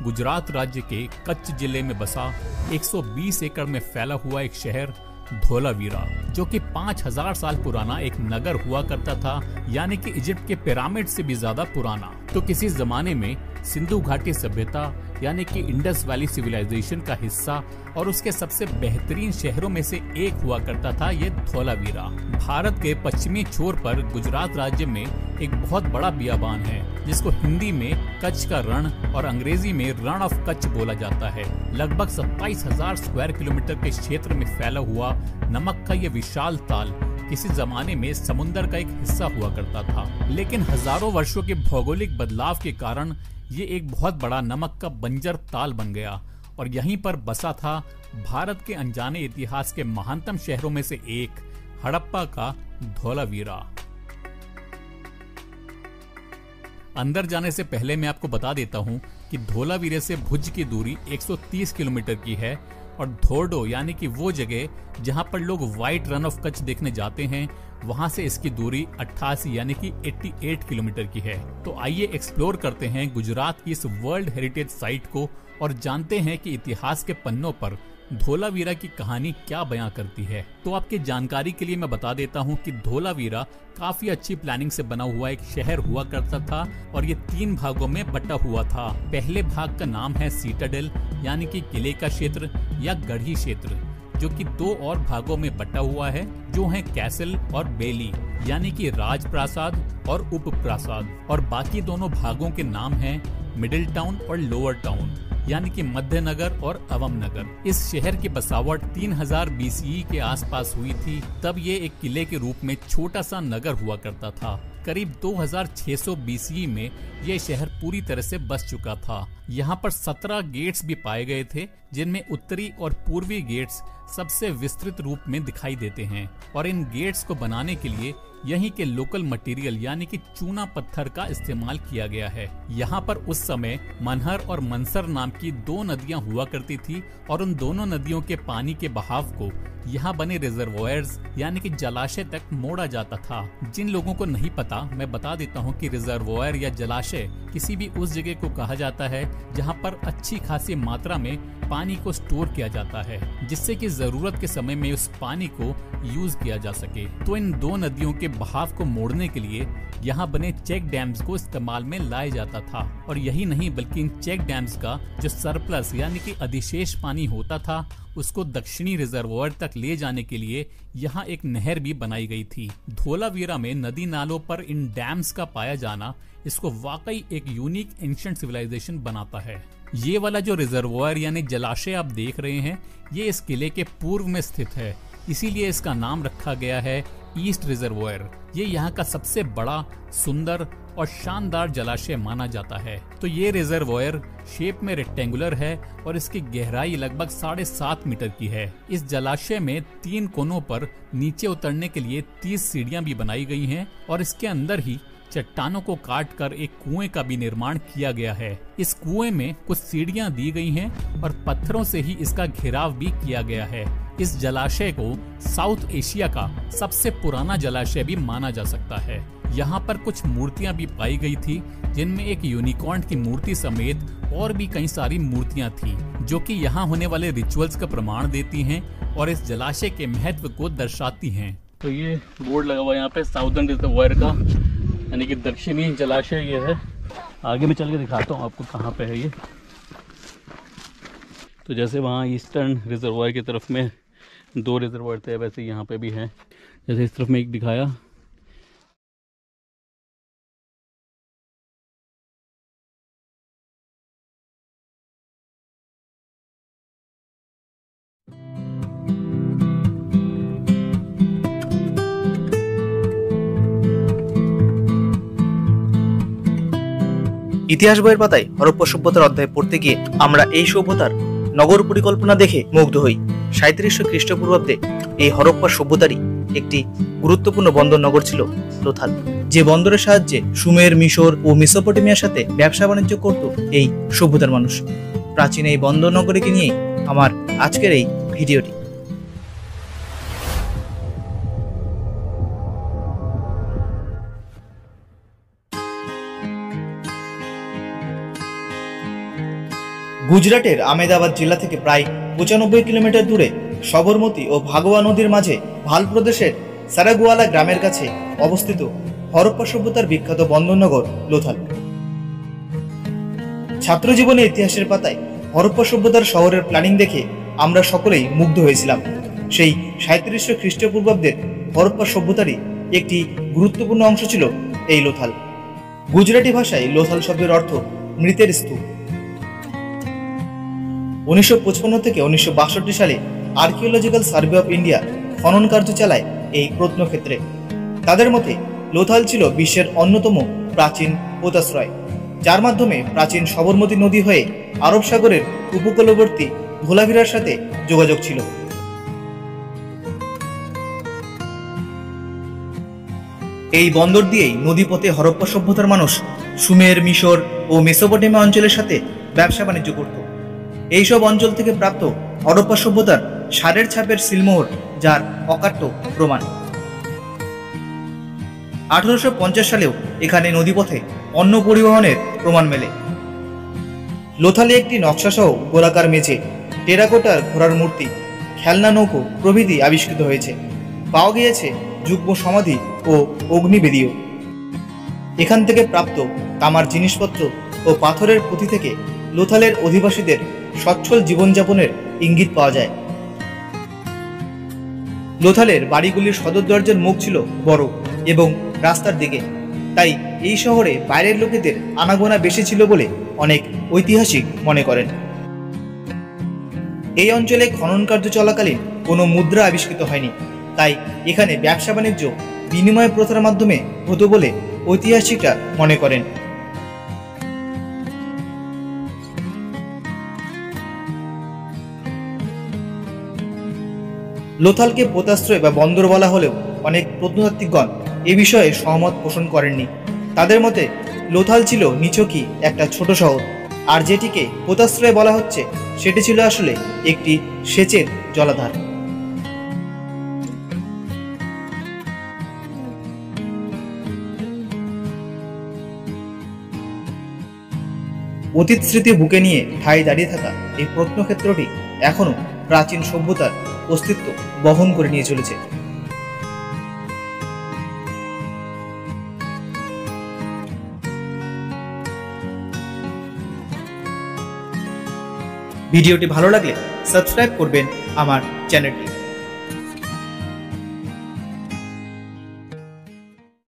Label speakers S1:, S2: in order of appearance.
S1: गुजरात राज्य के कच्छ जिले में बसा 120 एकड़ में फैला हुआ एक शहर धोलावीरा, जो कि 5000 साल पुराना एक नगर हुआ करता था, यानी कि इजिप्ट के पिरामिड से भी ज्यादा पुराना। तो किसी जमाने में सिंधु घाटी सभ्यता यानी कि इंडस वैली सिविलाइजेशन का हिस्सा और उसके सबसे बेहतरीन शहरों में से एक हुआ करता था ये धोलावीरा। भारत के पश्चिमी छोर पर गुजरात राज्य में एक बहुत बड़ा बियाबान है, जिसको हिंदी में कच्छ का रण और अंग्रेजी में रण ऑफ कच्छ बोला जाता है। लगभग 27,000 स्क्वायर किलोमीटर के क्षेत्र में फैला हुआ नमक का ये विशाल ताल किसी जमाने में समुंदर का एक हिस्सा हुआ करता था, लेकिन हजारों वर्षों के भौगोलिक बदलाव के कारण ये एक बहुत बड़ा नमक का बंजर ताल बन गया और यहीं पर बसा था भारत के अनजाने इतिहास के महानतम शहरों में से एक हड़प्पा का धोलावीरा। अंदर जाने से पहले मैं आपको बता देता हूँ कि धोलावीरे से भुज की दूरी 130 किलोमीटर की है और धोर्डो यानी कि वो जगह जहाँ पर लोग व्हाइट रन ऑफ कच्छ देखने जाते हैं, वहां से इसकी दूरी 88 यानी कि 88 किलोमीटर की है। तो आइए एक्सप्लोर करते हैं गुजरात की इस वर्ल्ड हेरिटेज साइट को और जानते हैं कि इतिहास के पन्नों पर धोलावीरा की कहानी क्या बयां करती है। तो आपकी जानकारी के लिए मैं बता देता हूं कि धोलावीरा काफी अच्छी प्लानिंग से बना हुआ एक शहर हुआ करता था और ये 3 भागों में बटा हुआ था। पहले भाग का नाम है सीटाडेल यानी कि किले का क्षेत्र या गढ़ी क्षेत्र, जो कि 2 और भागों में बटा हुआ है, जो है कैसल और बेली यानी कि राजप्रासाद और उपप्रासाद। और बाकी दोनों भागों के नाम हैं मिडिल टाउन और लोअर टाउन यानी कि मध्य नगर और अवम नगर। इस शहर की बसावट 3000 BCE के आसपास हुई थी। तब ये एक किले के रूप में छोटा सा नगर हुआ करता था। करीब 2600 BCE में ये शहर पूरी तरह से बस चुका था। यहाँ पर 17 गेट्स भी पाए गए थे, जिनमें उत्तरी और पूर्वी गेट्स सबसे विस्तृत रूप में दिखाई देते हैं और इन गेट्स को बनाने के लिए यहीं के लोकल मटेरियल यानी कि चूना पत्थर का इस्तेमाल किया गया है। यहाँ पर उस समय मनहर और मनसर नाम की 2 नदियाँ हुआ करती थी और उन दोनों नदियों के पानी के बहाव को यहाँ बने रिजर्वोयर्स यानी कि जलाशय तक मोड़ा जाता था। जिन लोगों को नहीं पता, मैं बता देता हूँ कि रिजर्वोयर या जलाशय किसी भी उस जगह को कहा जाता है जहाँ पर अच्छी खासी मात्रा में पानी को स्टोर किया जाता है, जिससे कि जरूरत के समय में उस पानी को यूज किया जा सके। तो इन 2 नदियों के बहाव को मोड़ने के लिए यहाँ बने चेक डैम्स को इस्तेमाल में लाया जाता था। और यही नहीं बल्कि इन चेक डैम्स का जो सरप्लस यानी कि अधिशेष पानी होता था, उसको दक्षिणी रिजर्वोयर तक ले जाने के लिए यहाँ एक नहर भी बनाई गई थी। धोलावीरा में नदी नालों पर इन डैम्स का पाया जाना इसको वाकई एक यूनिक एंशिएंट सिविलाइजेशन बनाता है। ये वाला जो रिजर्वोयर यानी जलाशय आप देख रहे हैं, ये इस किले के पूर्व में स्थित है, इसीलिए इसका नाम रखा गया है ईस्ट रिजर्वोयर। ये यहाँ का सबसे बड़ा, सुंदर और शानदार जलाशय माना जाता है। तो ये रिजर्वोयर शेप में रेक्टेंगुलर है और इसकी गहराई लगभग 7.5 मीटर की है। इस जलाशय में 3 कोनों पर नीचे उतरने के लिए 30 सीढ़ियां भी बनाई गई हैं और इसके अंदर ही चट्टानों को काट कर एक कुएं का भी निर्माण किया गया है। इस कुएं में कुछ सीढ़ियां दी गई हैं और पत्थरों से ही इसका घेराव भी किया गया है। इस जलाशय को साउथ एशिया का सबसे पुराना जलाशय भी माना जा सकता है। यहाँ पर कुछ मूर्तियां भी पाई गई थी, जिनमें एक यूनिकॉर्न की मूर्ति समेत और भी कई सारी मूर्तियां थी, जो कि यहाँ होने वाले रिचुअल्स का प्रमाण देती हैं और इस जलाशय के महत्व को दर्शाती हैं। तो ये बोर्ड लगा हुआ है यहाँ पे साउदर्न रिजर्वोयर का, यानी कि दक्षिणी जलाशय ये है। आगे मैं चल के दिखाता हूँ आपको कहाँ पे है ये। तो जैसे वहाँ ईस्टर्न रिजर्वोयर की तरफ में 2 रिजर्वोयर थे, वैसे यहाँ पे भी है। जैसे इस तरफ में एक दिखाया।
S2: ইতিহাস বইয়ের পাতায় হরপ্পা সভ্যতার অধ্যায় পড়তে গিয়ে আমরা এই সভ্যতার নগর পরিকল্পনা দেখে মুগ্ধ হই। 3700 খ্রিস্টপূর্বাব্দে এই হরপ্পা সভ্যতারই একটি গুরুত্বপূর্ণ বন্দর নগর ছিল লোথাল, যে বন্দরের সাহায্যে সুমের, মিশর ও মেসোপটেমিয়ার সাথে ব্যবসা বাণিজ্য করত এই সভ্যতার মানুষ। প্রাচীন এই বন্দর নগরীকে নিয়ে আমার আজকের এই ভিডিওটি। গুজরাটের আমেদাবাদ জেলা থেকে প্রায় 95 কিলোমিটার দূরে সবরমতী ও ভাগোয়া নদীর মাঝে ভাল প্রদেশের সারাগুয়ালা গ্রামের কাছে অবস্থিত হরপ্পা সভ্যতার বিখ্যাত বন্দরনগর লোথাল। ছাত্রজীবনে ইতিহাসের পাতায় হরপ্পা সভ্যতার শহরের প্ল্যানিং দেখে আমরা সকলেই মুগ্ধ হয়েছিলাম। সেই 3700 খ্রিস্টপূর্বাব্দের হরপ্পা সভ্যতারই একটি গুরুত্বপূর্ণ অংশ ছিল এই লোথাল। গুজরাটি ভাষায় লোথাল শব্দের অর্থ মৃতের স্তূপ। 1955 থেকে 1962 সালে আর্কিওলজিক্যাল সার্ভে অফ ইন্ডিয়া খনন কার্য চালায় এই প্রত্নক্ষেত্রে। তাদের মতে লোথাল ছিল বিশ্বের অন্যতম প্রাচীন পোতাশ্রয়, যার মাধ্যমে প্রাচীন সবরমতী নদী হয়ে আরব সাগরের উপকূলবর্তী ধোলাভিরার সাথে যোগাযোগ ছিল। এই বন্দর দিয়েই নদীপথে হরপ্পা সভ্যতার মানুষ সুমের, মিশর ও মেসোপটেমিয়া অঞ্চলের সাথে ব্যবসা বাণিজ্য করত। এইসব অঞ্চল থেকে প্রাপ্ত হরপ্পা সভ্যতার সারের ছাপের সিলমোহর, যার অকাট্য প্রমাণ। 1850 সালেও এখানে নদীপথে পণ্য পরিবহনের প্রমাণ মেলে। লোথালে একটি নকশাসহ গোলাকার মেঝে, টেরাকোটার ঘোড়ার মূর্তি, খেলনা নৌকো প্রভৃতি আবিষ্কৃত হয়েছে। পাওয়া গিয়েছে যুগ্ম সমাধি ও অগ্নিবেদীও। এখান থেকে প্রাপ্ত তামার জিনিসপত্র ও পাথরের পুঁথি থেকে লোথালের অধিবাসীদের সচ্ছল জীবনযাপনের ইঙ্গিত পাওয়া যায়। লোথালের বাড়িগুলির সদর দরজার মুখ ছিল বড় এবং রাস্তার দিকে, তাই এই শহরে বাইরের লোকেদের আনাগোনা বেশি ছিল বলে অনেক ঐতিহাসিক মনে করেন। এই অঞ্চলে খনন কার্য চলাকালীন কোনো মুদ্রা আবিষ্কৃত হয়নি, তাই এখানে ব্যবসা বাণিজ্য বিনিময় প্রথার মাধ্যমে হতো বলে ঐতিহাসিকরা মনে করেন। লোথালকে পোতাশ্রয় বা বন্দর বলা হলেও অনেক প্রত্নতাত্ত্বিকগণ এ বিষয়ে সহমত পোষণ করেননি। তাদের মতে লোথাল ছিল নিছকই একটা ছোট শহর, আর যেটিকে পোতাশ্রয় বলা হচ্ছে সেটি ছিল আসলে একটি সেচের জলাধার। অতীত স্মৃতি বুকে নিয়ে ঠায় দাঁড়িয়ে থাকা এই প্রত্নক্ষেত্রটি এখনো প্রাচীন সভ্যতার অস্তিত্ব বহন করে নিয়ে চলেছে। ভিডিওটি ভালো লাগলে সাবস্ক্রাইব করবেন আমার চ্যানেলটি।